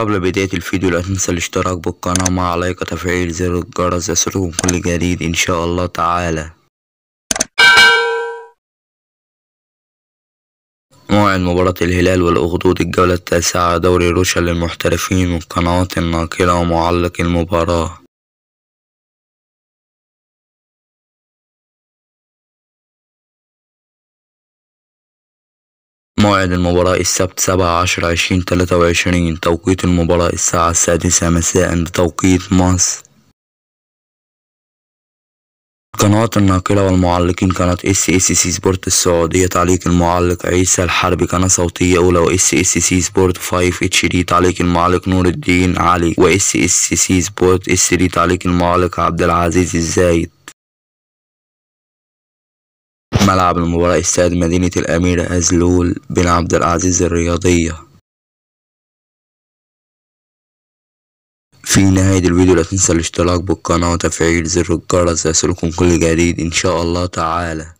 قبل بداية الفيديو لا تنسى الاشتراك بالقناة مع لايك وتفعيل زر الجرس يصلكم كل جديد إن شاء الله تعالى. موعد مباراة الهلال والأخدود الجولة التاسعة دوري روشا للمحترفين والقنوات الناقلة ومعلق المباراة. موعد المباراة السبت 7/10/2023. توقيت المباراة الساعة 6 مساء بتوقيت مصر. القنوات الناقلة والمعلقين: قناة SSC سبورت السعودية تعليق المعلق عيسى الحربي، قناة صوتية أولى و SSC سبورت 5 HD تعليق المعلق نور الدين علي، و SSC سبورت SD تعليق المعلق عبد العزيز الزايد. ملعب المباراة استاد مدينة الأمير أزلول بن عبد العزيز الرياضية. في نهاية الفيديو لا تنسى الاشتراك بالقناة وتفعيل زر الجرس يصلكم كل جديد إن شاء الله تعالى.